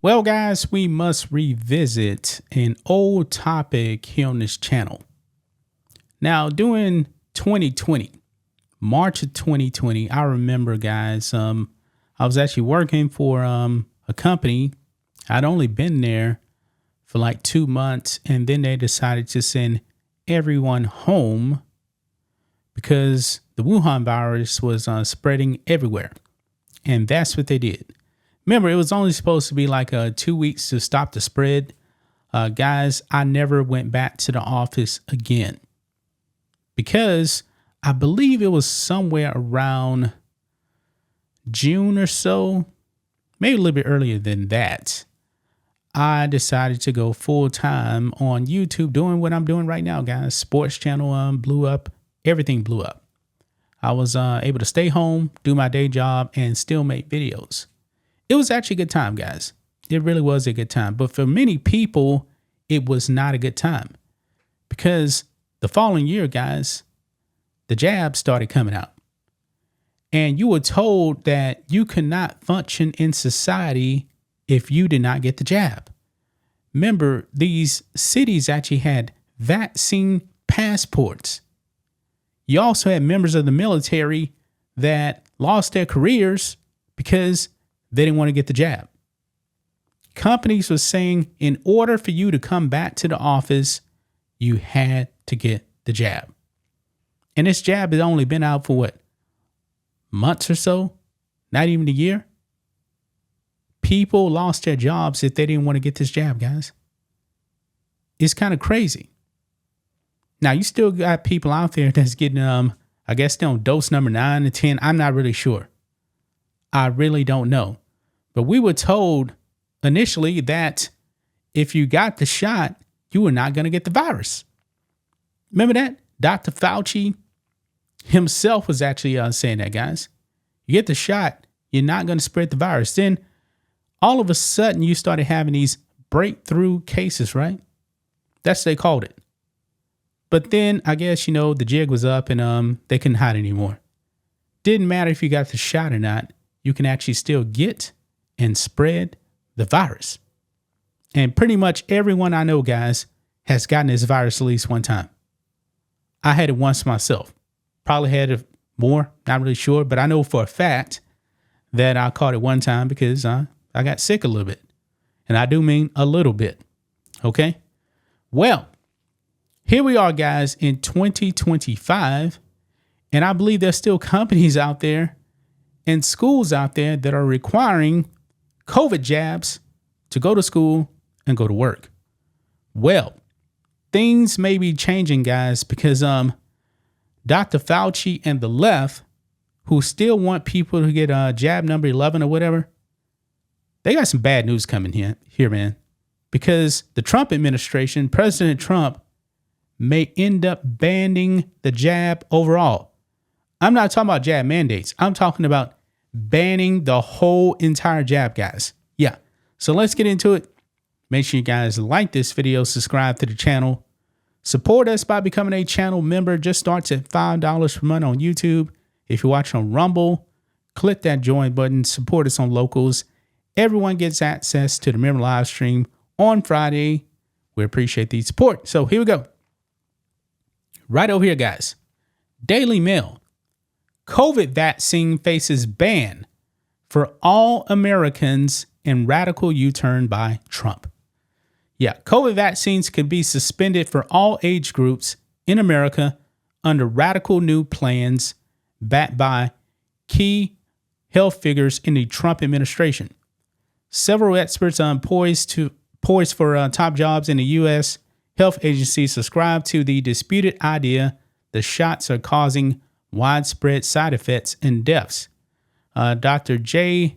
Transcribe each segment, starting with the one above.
Well, guys, we must revisit an old topic here on this channel. Now, during 2020, March of 2020, I remember, guys, I was actually working for a company. I'd only been there for like 2 months, and then they decided to send everyone home because the Wuhan virus was spreading everywhere. And that's what they did. Remember, it was only supposed to be like 2 weeks to stop the spread. Guys, I never went back to the office again because I believe it was somewhere around June or so, maybe a little bit earlier than that. I decided to go full time on YouTube doing what I'm doing right now, guys. Sports channel blew up. Everything blew up. I was able to stay home, do my day job, and still make videos. It was actually a good time, guys. It really was a good time. But for many people, it was not a good time because the following year, guys, the jabs started coming out. And you were told that you could not function in society if you did not get the jab. Remember, these cities actually had vaccine passports. You also had members of the military that lost their careers because they didn't want to get the jab. Companies were saying in order for you to come back to the office, you had to get the jab. And this jab has only been out for what? Months or so? Not even a year? People lost their jobs if they didn't want to get this jab, guys. It's kind of crazy. Now, you still got people out there that's getting, I guess they're on dose number 9 and 10. I'm not really sure. I really don't know. But we were told initially that if you got the shot, you were not going to get the virus. Remember that? Dr. Fauci himself was actually saying that, guys. You get the shot, you're not going to spread the virus. Then all of a sudden you started having these breakthrough cases, right? That's what they called it. But then I guess, the jig was up and they couldn't hide anymore. Didn't matter if you got the shot or not. You can actually still get and spread the virus. And pretty much everyone I know, guys, has gotten this virus at least one time. I had it once myself. Probably had it more, not really sure. But I know for a fact that I caught it one time because I got sick a little bit. And I do mean a little bit. Okay? Well, here we are, guys, in 2025. And I believe there's still companies out there and schools out there that are requiring COVID jabs to go to school and go to work. Well, things may be changing, guys, because Dr. Fauci and the left, who still want people to get jab number 11 or whatever, they got some bad news coming here, man. Because the Trump administration, President Trump, may end up banning the jab overall. I'm not talking about jab mandates. I'm talking about banning the whole entire jab, guys. Yeah. So let's get into it. Make sure you guys like this video, subscribe to the channel. Support us by becoming a channel member. Just starts at $5 per month on YouTube. If you're watching on Rumble, click that join button. Support us on Locals. Everyone gets access to the member live stream on Friday. We appreciate the support. So here we go. Right over here, guys. Daily Mail. COVID vaccine faces ban for all Americans in radical U-turn by Trump. Yeah, COVID vaccines could be suspended for all age groups in America under radical new plans backed by key health figures in the Trump administration. Several experts poised for top jobs in the U.S. health agency subscribe to the disputed idea the shots are causing widespread side effects and deaths. Dr. J,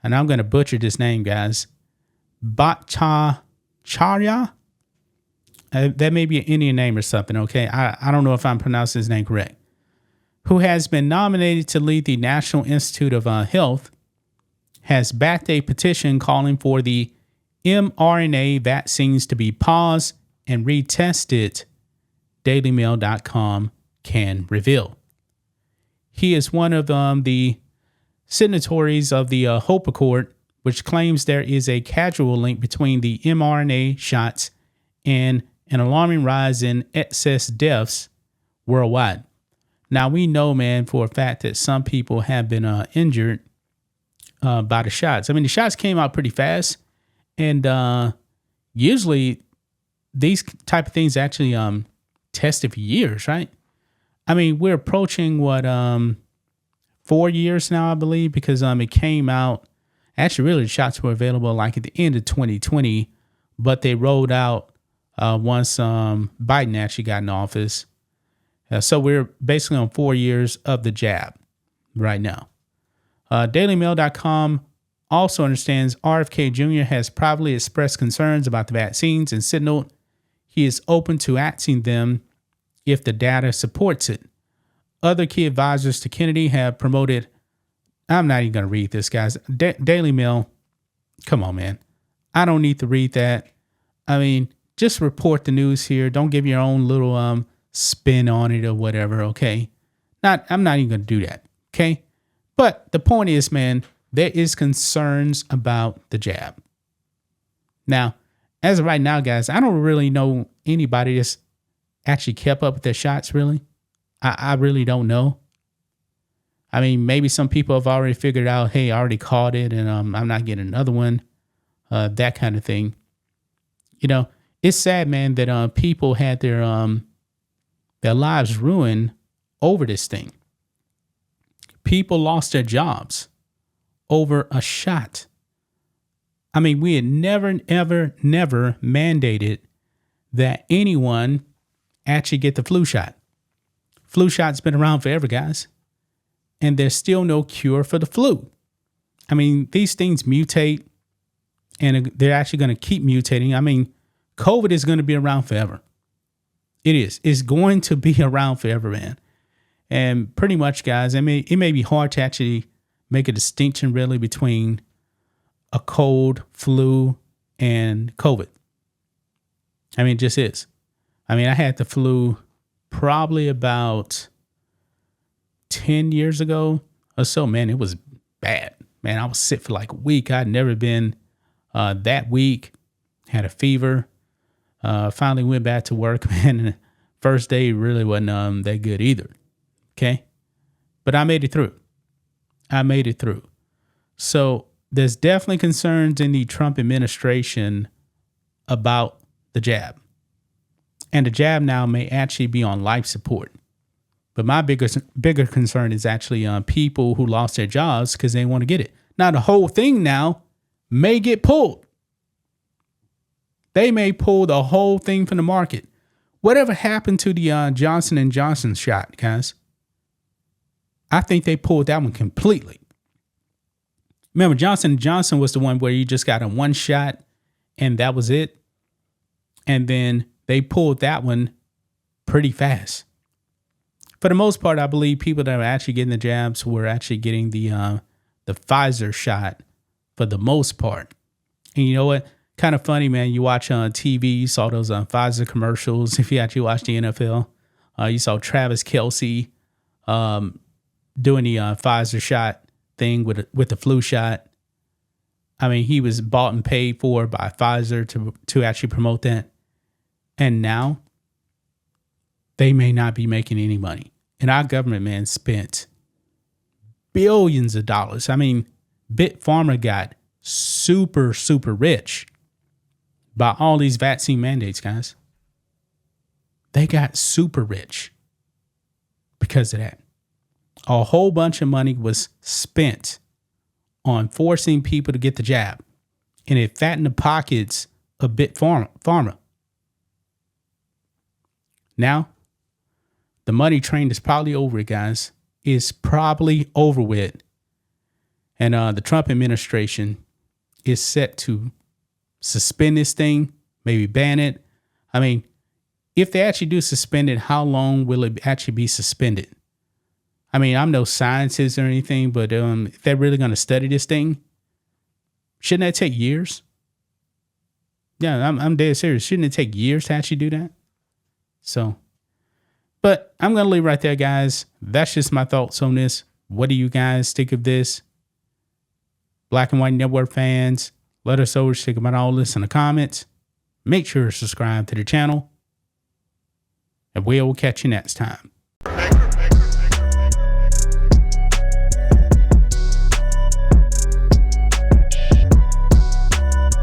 and I'm going to butcher this name, guys, Bhattacharya. That may be an Indian name or something, okay? I don't know if I'm pronouncing his name correct. Who has been nominated to lead the National Institute of Health, has backed a petition calling for the mRNA vaccines to be paused and retested, DailyMail.com can reveal. He is one of the signatories of the Hope Accord, which claims there is a causal link between the mRNA shots and an alarming rise in excess deaths worldwide. Now, we know, man, for a fact that some people have been injured by the shots. I mean, the shots came out pretty fast, and usually these type of things actually tested for years, right? I mean, we're approaching what 4 years now, I believe, because it came out. Actually, really, the shots were available like at the end of 2020, but they rolled out once Biden actually got in office. So we're basically on 4 years of the jab right now. DailyMail.com also understands RFK Jr. has privately expressed concerns about the vaccines and signaled he is open to acting them if the data supports it. Other key advisors to Kennedy have promoted. I'm not even going to read this, guys. Daily Mail. Come on, man. I don't need to read that. I mean, just report the news here. Don't give your own little spin on it or whatever. Okay. I'm not even going to do that. Okay. But the point is, man, there is concerns about the jab. Now, as of right now, guys, I don't really know anybody that's actually kept up with their shots, really. I really don't know. I mean, maybe some people have already figured out, hey, I already caught it and I'm not getting another one, that kind of thing. You know, it's sad, man, that people had their lives ruined over this thing. People lost their jobs over a shot. I mean, we had never, ever, never mandated that anyone actually get the flu shot. Flu shot's been around forever, guys. And there's still no cure for the flu. I mean, these things mutate and they're actually going to keep mutating. I mean, COVID is going to be around forever. It is. It's going to be around forever, man. And pretty much, guys, it may be hard to actually make a distinction really between a cold, flu, and COVID. I mean, it just is. I mean, I had the flu probably about 10 years ago or so. Man, it was bad. Man, I was sick for like a week. I'd never been that weak. Had a fever. Finally went back to work, man. And the first day really wasn't that good either. Okay. But I made it through. So there's definitely concerns in the Trump administration about the jab. And the jab now may actually be on life support. But my bigger concern is actually people who lost their jobs because they want to get it. Now, the whole thing now may get pulled. They may pull the whole thing from the market. Whatever happened to the Johnson & Johnson shot, guys? I think they pulled that one completely. Remember, Johnson & Johnson was the one where you just got a one shot and that was it. And then they pulled that one pretty fast. For the most part, I believe people that are actually getting the jabs were actually getting the Pfizer shot for the most part. And you know what? Kind of funny, man. You watch on TV, you saw those Pfizer commercials. If you actually watch the NFL, you saw Travis Kelce doing the Pfizer shot thing with the flu shot. I mean, he was bought and paid for by Pfizer to actually promote that. And now they may not be making any money. And our government, man, spent billions of dollars. I mean, Big Pharma got super, super rich by all these vaccine mandates, guys. They got super rich because of that. A whole bunch of money was spent on forcing people to get the jab. And it fattened the pockets of Big Pharma. Now, the money train is probably over, guys. It's probably over with. And the Trump administration is set to suspend this thing, maybe ban it. I mean, if they actually do suspend it, how long will it actually be suspended? I mean, I'm no scientist or anything, but if they're really going to study this thing, shouldn't that take years? Yeah, I'm dead serious. Shouldn't it take years to actually do that? So, but I'm going to leave right there, guys. That's just my thoughts on this. What do you guys think of this? Black and White Network fans, let us know what you think about all this in the comments. Make sure to subscribe to the channel. And we'll catch you next time.